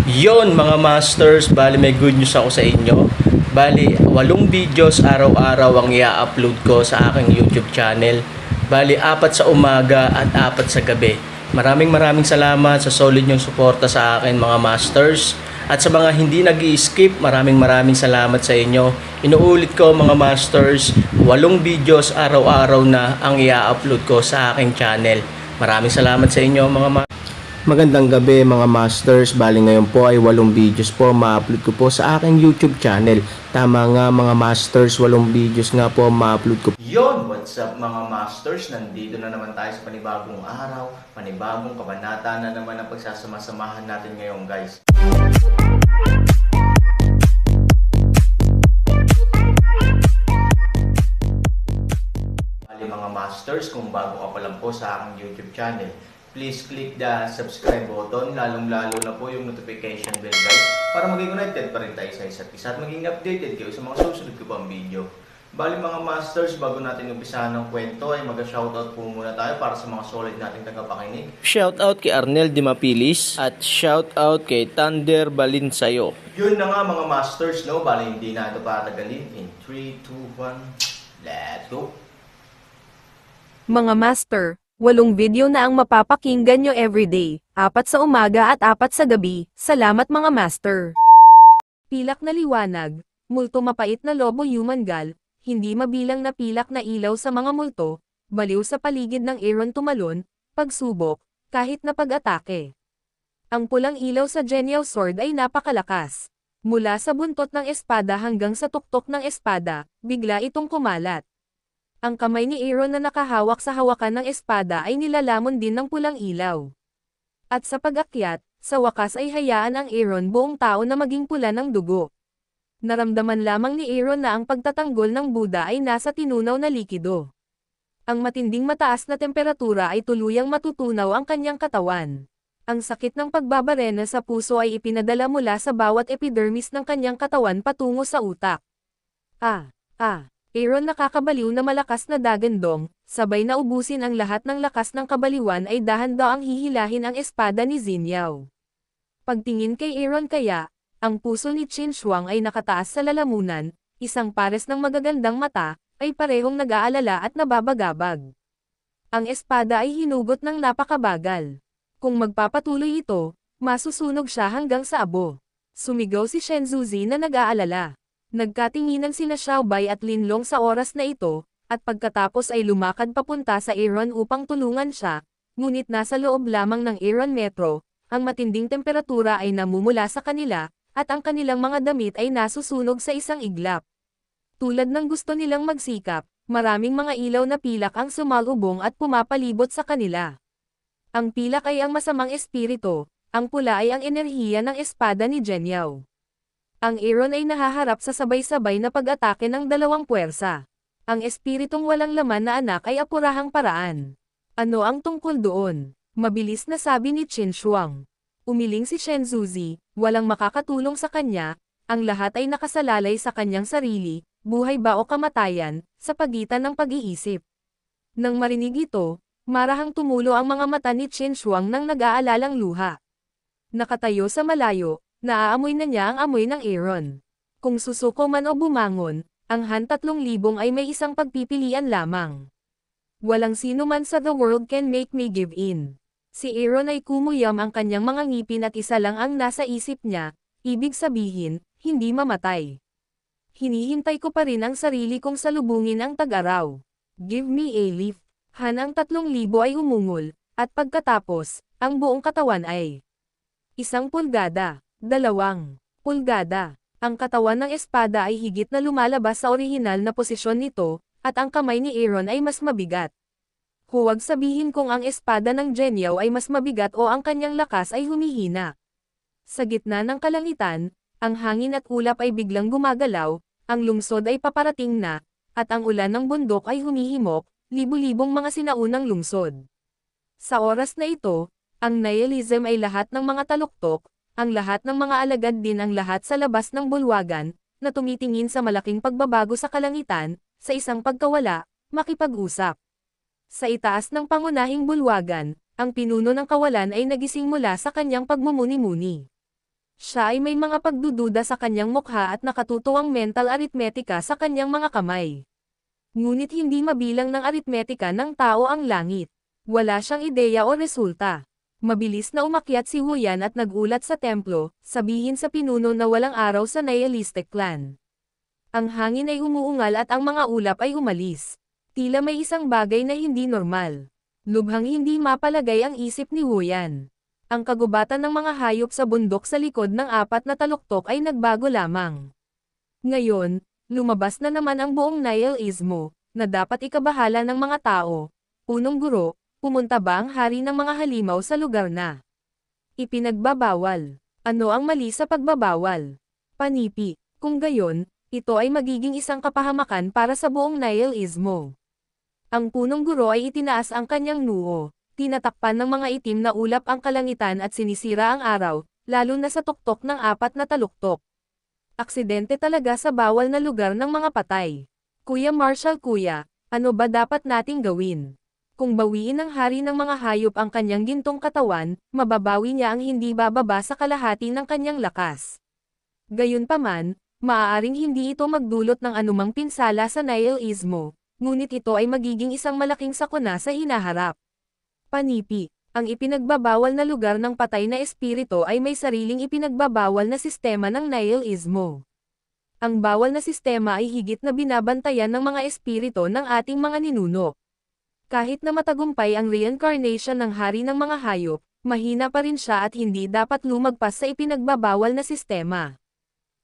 Yon mga masters, bali may good news ako sa inyo. Bali, 8 videos araw-araw ang i-upload ko sa aking YouTube channel. Bali, 4 sa umaga at 4 sa gabi. Maraming salamat sa solid nyong suporta sa akin mga masters. At sa mga hindi nag-i-skip, maraming salamat sa inyo. Inuulit ko mga masters, 8 videos araw-araw na ang i-upload ko sa aking channel. Maraming salamat sa inyo mga masters. Magandang gabi mga masters, bali ngayon po ay 8 videos po ma-upload ko po sa aking YouTube channel. Tama nga mga masters, 8 videos nga po ma-upload ko. Yon, what's up mga masters? Nandito na naman tayo sa panibagong araw, panibagong kabanata na naman ang pagsasama-samahan natin ngayon guys. Bali mga masters, kung bago ka pa lang po sa aking YouTube channel, please click the subscribe button, lalong-lalo na po yung notification bell guys, para maging connected pa rin tayo sa isa't isa at maging updated kayo sa mga susunod ko pang video. Bali mga masters, bago natin umpisahan ng kwento ay mag-shoutout po muna tayo para sa mga solid nating tagapakinig. Shoutout kay Arnel Dimapilis at shoutout kay Thunder Balinsayo. Yun na nga mga masters, no? Bali hindi na ito patagalin. In 3, 2, 1, let's go! Mga master, 8 video na ang mapapakinggan nyo everyday, 4 sa umaga at 4 sa gabi. Salamat mga master. Pilak na liwanag, multo mapait na lobo human gal, hindi mabilang na pilak na ilaw sa mga multo, baliw sa paligid ng Aaron tumalon, pagsubok, kahit na pag-atake. Ang pulang ilaw sa Genial Sword ay napakalakas. Mula sa buntot ng espada hanggang sa tuktok ng espada, bigla itong kumalat. Ang kamay ni Aaron na nakahawak sa hawakan ng espada ay nilalamon din ng pulang ilaw. At sa pag-akyat, sa wakas ay hayaan ang Aaron buong tao na maging pula ng dugo. Naramdaman lamang ni Aaron na ang pagtatanggol ng Buddha ay nasa tinunaw na likido. Ang matinding mataas na temperatura ay tuluyang matutunaw ang kanyang katawan. Ang sakit ng pagbabarena sa puso ay ipinadala mula sa bawat epidermis ng kanyang katawan patungo sa utak. Aaron nakakabaliw na malakas na dagandong, sabay na ubusin ang lahat ng lakas ng kabaliwan ay dahan-daang hihilahin ang espada ni Zinyaw. Pagtingin kay Aaron kaya, ang puso ni Qin Shuang ay nakataas sa lalamunan, isang pares ng magagandang mata, ay parehong nag-aalala at nababagabag. Ang espada ay hinugot ng napakabagal. Kung magpapatuloy ito, masusunog siya hanggang sa abo. Sumigaw si Shen Zuzi na nag-aalala. Nagkatinginan sina Xiaobai at Linlong sa oras na ito, at pagkatapos ay lumakad papunta sa Aaron upang tulungan siya, ngunit nasa loob lamang ng Aaron Metro, ang matinding temperatura ay namumula sa kanila, at ang kanilang mga damit ay nasusunog sa isang iglap. Tulad ng gusto nilang magsikap, maraming mga ilaw na pilak ang sumalubong at pumapalibot sa kanila. Ang pilak ay ang masamang espiritu, ang pula ay ang enerhiya ng espada ni Geniao. Ang Aaron ay nahaharap sa sabay-sabay na pag-atake ng dalawang puwersa. Ang espiritong walang laman na anak ay apurahang paraan. Ano ang tungkol doon? Mabilis na sabi ni Qin Shuang. Umiling si Shen Zuzi, walang makakatulong sa kanya, ang lahat ay nakasalalay sa kanyang sarili, buhay ba o kamatayan, sa pagitan ng pag-iisip. Nang marinig ito, marahang tumulo ang mga mata ni Qin Shuang nang nag-aalalang luha. Nakatayo sa malayo, naaamoy na niya ang amoy ng Aaron. Kung susuko man o bumangon, ang Han 3,000 ay may isang pagpipilian lamang. Walang sino man sa the world can make me give in. Si Aaron ay kumuyam ang kanyang mga ngipin at isa lang ang nasa isip niya, ibig sabihin, hindi mamatay. Hinihintay ko pa rin ang sarili kong salubungin ang tag-araw. Give me a lift. Han ang 3,000 ay umungol, at pagkatapos, ang buong katawan ay 1 pulgada. 2 pulgada. Ang katawan ng espada ay higit na lumalabas sa orihinal na posisyon nito, at ang kamay ni Aaron ay mas mabigat. Huwag sabihin kung ang espada ng Geniao ay mas mabigat o ang kanyang lakas ay humihina. Sa gitna ng kalangitan, ang hangin at ulap ay biglang gumagalaw, ang lungsod ay paparating na, at ang ulan ng bundok ay humihimok, libu-libong mga sinaunang lungsod. Sa oras na ito, ang nihilism ay lahat ng mga taluktok, ang lahat ng mga alagad din ang lahat sa labas ng bulwagan, na tumitingin sa malaking pagbabago sa kalangitan, sa isang pagkawala, makipag-usap. Sa itaas ng pangunahing bulwagan, ang pinuno ng kawalan ay nagising mula sa kanyang pagmumuni-muni. Siya ay may mga pagdududa sa kanyang mukha at nakatutuwang mental arithmetica sa kanyang mga kamay. Ngunit hindi mabilang ng arithmetica ng tao ang langit. Wala siyang ideya o resulta. Mabilis na umakyat si Huyan at nagulat sa templo, sabihin sa pinuno na walang araw sa nihilistic clan. Ang hangin ay umuungal at ang mga ulap ay umalis. Tila may isang bagay na hindi normal. Lubhang hindi mapalagay ang isip ni Huyan. Ang kagubatan ng mga hayop sa bundok sa likod ng apat na taluktok ay nagbago lamang. Ngayon, lumabas na naman ang buong nihilismo, na dapat ikabahala ng mga tao. Punong guro, pumunta ba ang hari ng mga halimaw sa lugar na ipinagbabawal? Ano ang mali sa pagbabawal? Panipi, kung gayon, ito ay magiging isang kapahamakan para sa buong nihilismo. Ang punong guro ay itinaas ang kanyang noo, tinatakpan ng mga itim na ulap ang kalangitan at sinisira ang araw, lalo na sa tuktok ng apat na taluktok. Aksidente talaga sa bawal na lugar ng mga patay. Kuya Marshall kuya, ano ba dapat nating gawin? Kung bawiin ng hari ng mga hayop ang kanyang gintong katawan, mababawi niya ang hindi bababa sa kalahati ng kanyang lakas. Gayunpaman, maaaring hindi ito magdulot ng anumang pinsala sa nihilismo, ngunit ito ay magiging isang malaking sakuna sa hinaharap. Panipi, ang ipinagbabawal na lugar ng patay na espiritu ay may sariling ipinagbabawal na sistema ng nihilismo. Ang bawal na sistema ay higit na binabantayan ng mga espiritu ng ating mga ninuno. Kahit na matagumpay ang reincarnation ng hari ng mga hayop, mahina pa rin siya at hindi dapat lumagpas sa ipinagbabawal na sistema.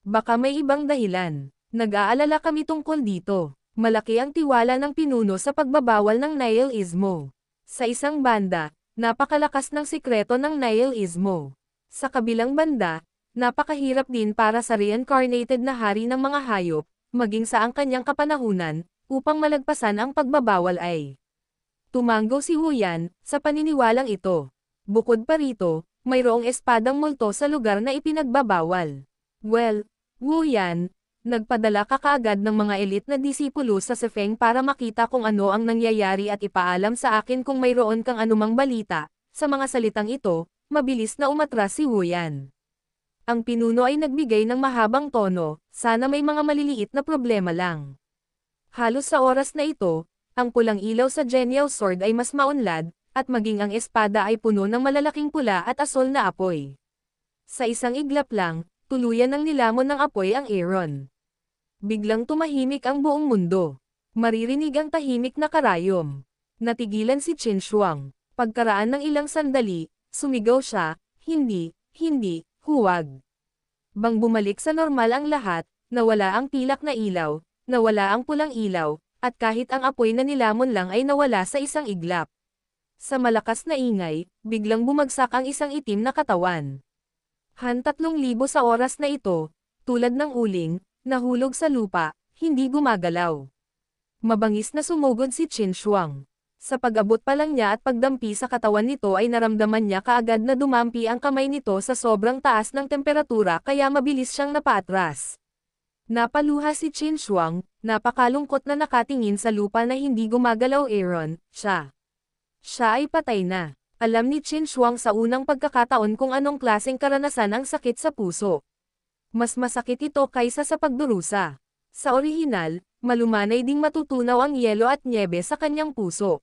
Baka may ibang dahilan. Nag-aalala kami tungkol dito. Malaki ang tiwala ng pinuno sa pagbabawal ng nihilismo. Sa isang banda, napakalakas ng sikreto ng nihilismo. Sa kabilang banda, napakahirap din para sa reincarnated na hari ng mga hayop, maging sa ang kanyang kapanahunan, upang malagpasan ang pagbabawal ay. Tumanggo si Huyan, sa paniniwalang ito. Bukod pa rito, mayroong espadang multo sa lugar na ipinagbabawal. Well, Huyan, nagpadala ka kaagad ng mga elite na disipulo sa Sefeng para makita kung ano ang nangyayari at ipaalam sa akin kung mayroon kang anumang balita. Sa mga salitang ito, mabilis na umatras si Huyan. Ang pinuno ay nagbigay ng mahabang tono, sana may mga maliliit na problema lang. Halos sa oras na ito, ang pulang ilaw sa genial sword ay mas maunlad, at maging ang espada ay puno ng malalaking pula at asol na apoy. Sa isang iglap lang, tuluyan ng nilamon ng apoy ang Aaron. Biglang tumahimik ang buong mundo. Maririnig ang tahimik na karayom. Natigilan si Qin Shuang. Pagkaraan ng ilang sandali, sumigaw siya, hindi, huwag. Bang bumalik sa normal ang lahat, nawala ang pilak na ilaw, nawala ang pulang ilaw, at kahit ang apoy na nilamon lang ay nawala sa isang iglap. Sa malakas na ingay, biglang bumagsak ang isang itim na katawan. 3,000 sa oras na ito, tulad ng uling, nahulog sa lupa, hindi gumagalaw. Mabangis na sumugod si Qin Shuang. Sa pag-abot pa lang niya at pagdampi sa katawan nito ay naramdaman niya kaagad na dumampi ang kamay nito sa sobrang taas ng temperatura kaya mabilis siyang napaatras. Napaluha si Qin Shuang, napakalungkot na nakatingin sa lupa na hindi gumagalaw Aaron, siya ay patay na. Alam ni Qin Shuang sa unang pagkakataon kung anong klaseng karanasan ang sakit sa puso. Mas masakit ito kaysa sa pagdurusa. Sa orihinal, malumanay ding matutunaw ang yelo at nyebe sa kanyang puso.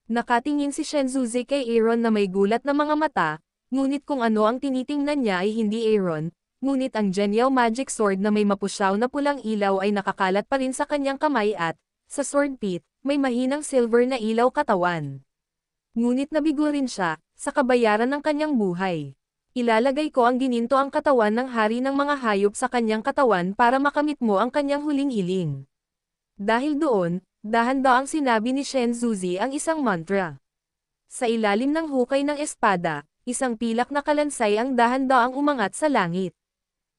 Nakatingin si Shenzuzi kay Aaron na may gulat na mga mata, ngunit kung ano ang tinitingnan niya ay hindi Aaron, ngunit ang genial magic sword na may mapusyaw na pulang ilaw ay nakakalat pa rin sa kanyang kamay at, sa sword pit, may mahinang silver na ilaw katawan. Ngunit nabigo rin siya, sa kabayaran ng kanyang buhay. Ilalagay ko ang gininto ang katawan ng hari ng mga hayop sa kanyang katawan para makamit mo ang kanyang huling hiling. Dahil doon, dahan-daang sinabi ni Shenzuzi ang isang mantra. Sa ilalim ng hukay ng espada, isang pilak na kalansay ang dahan-daang umangat sa langit.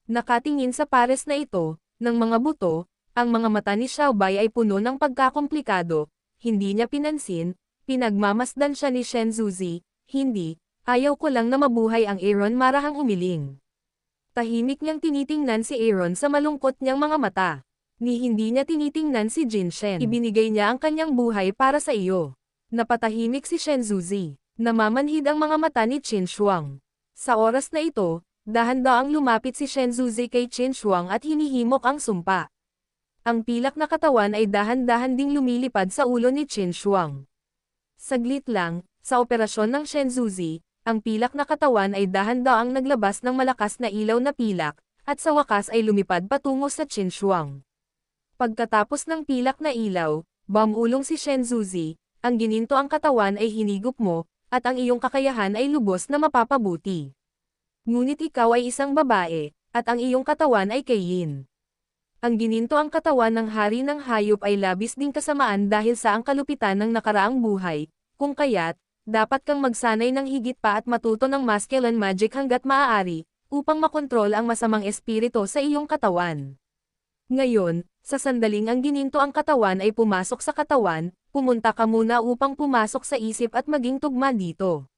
Nakatingin sa pares na ito, ng mga buto, ang mga mata ni Xiaobai ay puno ng pagkakomplikado, hindi niya pinansin, pinagmamasdan siya ni Shenzuzi, hindi. Ayaw ko lang na mabuhay ang Aaron marahang umiling. Tahimik niyang tinitingnan si Aaron sa malungkot niyang mga mata. Ni hindi niya tinitingnan si Jin Shen. Ibinigay niya ang kanyang buhay para sa iyo. Napatahimik si Shenzuzi. Namamanhid ang mga mata ni Qin Shuang. Sa oras na ito, Dahan-daang lumapit si Shenzuzi kay Qin Shuang at hinihimok ang sumpa. Ang pilak na katawan ay dahan-dahan ding lumilipad sa ulo ni Qin Shuang. Saglit lang, sa operasyon ng Shenzuzi, ang pilak na katawan ay dahan-daang naglabas ng malakas na ilaw na pilak, at sa wakas ay lumipad patungo sa Qin Shuang. Pagkatapos ng pilak na ilaw, bumulong si Shenzuzi, ang gininto ang katawan ay hinigop mo, at ang iyong kakayahan ay lubos na mapapabuti. Ngunit ikaw ay isang babae, at ang iyong katawan ay kay Yin. Ang gininto ang katawan ng hari ng hayop ay labis ding kasamaan dahil sa ang kalupitan ng nakaraang buhay, kung kaya't, dapat kang magsanay ng higit pa at matuto ng masculine magic hanggat maaari, upang makontrol ang masamang espiritu sa iyong katawan. Ngayon, sa sandaling ang gininto ang katawan ay pumasok sa katawan, pumunta ka muna upang pumasok sa isip at maging tugma dito.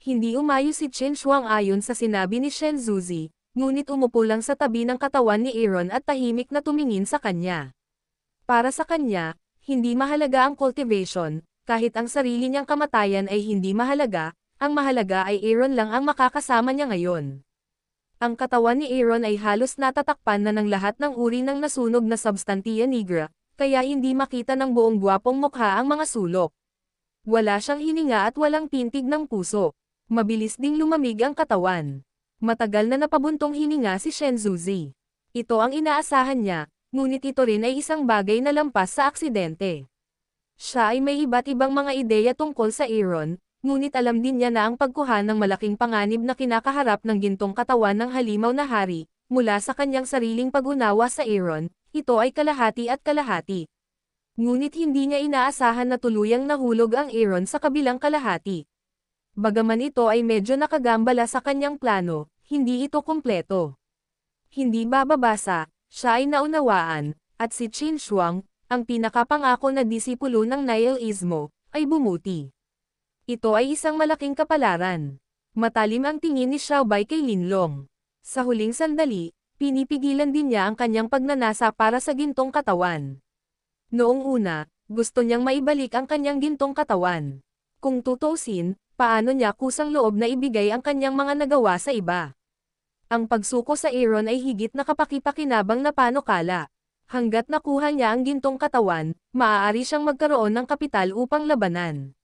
Hindi umayo si Qin Shuang ayon sa sinabi ni Shenzuzi, ngunit umupo lang sa tabi ng katawan ni Aaron at tahimik na tumingin sa kanya. Para sa kanya, hindi mahalaga ang cultivation, kahit ang sarili niyang kamatayan ay hindi mahalaga, ang mahalaga ay Aaron lang ang makakasama niya ngayon. Ang katawan ni Aaron ay halos natatakpan na ng lahat ng uri ng nasunog na substantia nigra, kaya hindi makita ng buong gwapong mukha ang mga sulok. Wala siyang hininga at walang pintig ng puso. Mabilis ding lumamig ang katawan. Matagal na napabuntong hininga si Shenzuzi. Ito ang inaasahan niya, ngunit ito rin ay isang bagay na lampas sa aksidente. Siya ay may iba't ibang mga ideya tungkol sa Aaron, ngunit alam din niya na ang pagkuha ng malaking panganib na kinakaharap ng gintong katawan ng halimaw na hari, mula sa kanyang sariling pag-unawa sa Aaron, ito ay kalahati at kalahati. Ngunit hindi niya inaasahan na tuluyang nahulog ang Aaron sa kabilang kalahati. Bagaman ito ay medyo nakagambala sa kanyang plano, hindi ito kumpleto. Hindi bababasa, siya ay naunawaan, at si Qin Shuang, ang pinakapangako na disipulo ng nihilismo, ay bumuti. Ito ay isang malaking kapalaran. Matalim ang tingin ni Xiaobai kay Linlong. Sa huling sandali, pinipigilan din niya ang kanyang pagnanasa para sa gintong katawan. Noong una, gusto niyang maibalik ang kanyang gintong katawan. Kung tutusin, paano niya kusang loob na ibigay ang kanyang mga nagawa sa iba? Ang pagsuko sa Aaron ay higit na kapakipakinabang na panukala. Hanggat nakuha niya ang gintong katawan, maaari siyang magkaroon ng kapital upang labanan.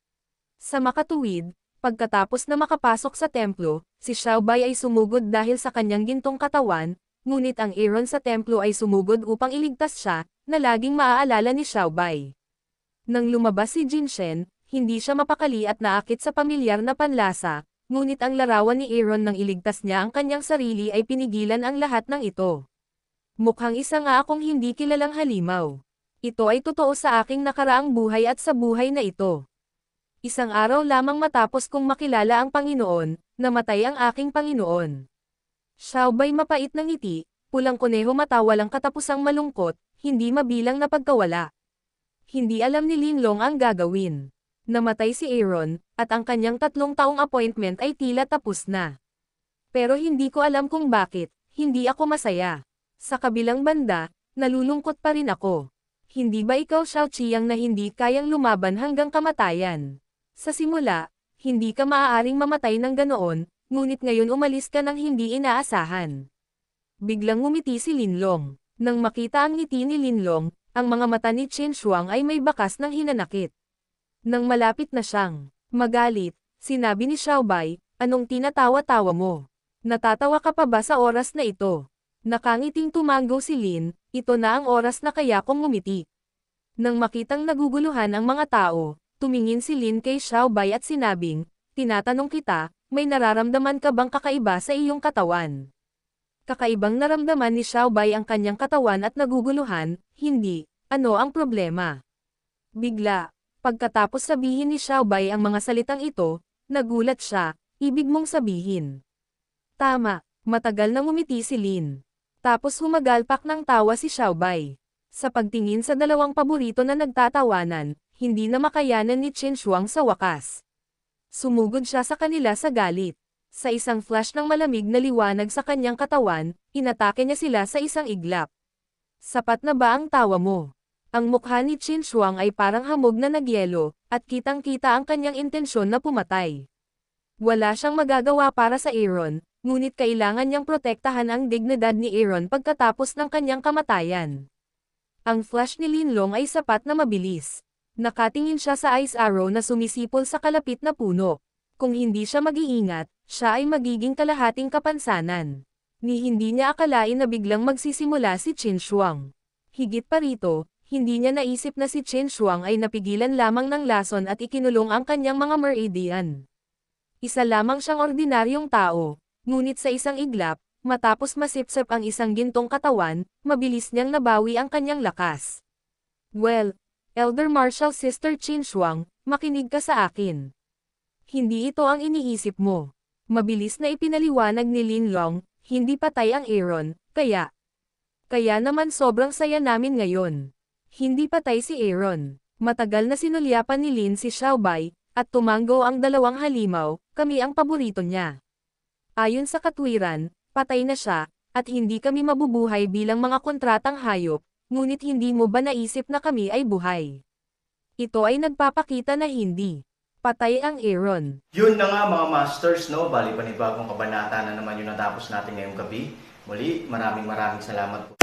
Sa makatuwid, pagkatapos na makapasok sa templo, si Xiaobai ay sumugod dahil sa kanyang gintong katawan, ngunit ang Aaron sa templo ay sumugod upang iligtas siya, na laging maaalala ni Xiaobai. Nang lumabas si Jin Shen, hindi siya mapakali at naakit sa pamilyar na panlasa, ngunit ang larawan ni Aaron nang iligtas niya ang kanyang sarili ay pinigilan ang lahat ng ito. Mukhang isa nga akong hindi kilalang halimaw. Ito ay totoo sa aking nakaraang buhay at sa buhay na ito. Isang araw lamang matapos kong makilala ang Panginoon, namatay ang aking Panginoon. Xiaobai mapait ng ngiti, pulang kuneho mata walang katapusang malungkot, hindi mabilang na pagkawala. Hindi alam ni Linlong ang gagawin. Namatay si Aaron, at ang kanyang 3 taong appointment ay tila tapos na. Pero hindi ko alam kung bakit, hindi ako masaya. Sa kabilang banda, nalulungkot pa rin ako. Hindi ba ikaw Xiao Qiang na hindi kayang lumaban hanggang kamatayan? Sa simula, hindi ka maaaring mamatay ng ganoon, ngunit ngayon umalis ka ng hindi inaasahan. Biglang ngumiti si Linlong. Nang makita ang ngiti ni Linlong, ang mga mata ni Qin Shuang ay may bakas ng hinanakit. Nang malapit na siyang magalit, sinabi ni Xiaobai, anong tinatawa-tawa mo? Natatawa ka pa ba sa oras na ito? Nakangiting tumango si Lin, ito na ang oras na kaya kong ngumiti. Nang makitang naguguluhan ang mga tao, tumingin si Lin kay Xiaobai at sinabing, tinatanong kita, may nararamdaman ka bang kakaiba sa iyong katawan? Kakaibang naramdaman ni Xiaobai ang kanyang katawan at naguguluhan, hindi, ano ang problema? Bigla, pagkatapos sabihin ni Xiaobai ang mga salitang ito, nagulat siya, ibig mong sabihin. Tama, matagal na ngumiti si Lin. Tapos humagalpak ng tawa si Xiaobai. Sa pagtingin sa dalawang paborito na nagtatawanan, hindi na makayanan ni Qin Shuang sa wakas. Sumugod siya sa kanila sa galit. Sa isang flash ng malamig na liwanag sa kanyang katawan, inatake niya sila sa isang iglap. Sapat na ba ang tawa mo? Ang mukha ni Qin Shuang ay parang hamog na nagyelo, at kitang-kita ang kanyang intensyon na pumatay. Wala siyang magagawa para sa Aaron, Ngunit kailangan niyang protektahan ang dignidad ni Aaron pagkatapos ng kanyang kamatayan. Ang flash ni Linlong ay sapat na mabilis. Nakatingin siya sa ice arrow na sumisipol sa kalapit na puno. Kung hindi siya mag-iingat, siya ay magiging kalahating kapansanan. Ni hindi niya akalain na biglang magsisimula si Qin Shuang. Higit pa rito, hindi niya naisip na si Qin Shuang ay napigilan lamang ng lason at ikinulong ang kanyang mga Meridian. Isa lamang siyang ordinaryong tao, ngunit sa isang iglap, matapos masipsip ang isang gintong katawan, mabilis niyang nabawi ang kanyang lakas. Well, Elder Marshal Sister Qin Shuang, makinig ka sa akin. Hindi ito ang iniisip mo. Mabilis na ipinaliwanag ni Linlong, hindi patay ang Aaron, kaya naman sobrang saya namin ngayon. Hindi patay si Aaron. Matagal na sinulyapan ni Lin si Xiaobai, at tumanggo ang dalawang halimaw, kami ang paborito niya. Ayon sa katwiran, patay na siya, at hindi kami mabubuhay bilang mga kontratang hayop, ngunit hindi mo ba naisip na kami ay buhay? Ito ay nagpapakita na hindi patay ang Aaron. Yun na nga mga masters, no? Bali panibagong kabanata na naman yung natapos natin ngayong gabi. Muli, maraming salamat po.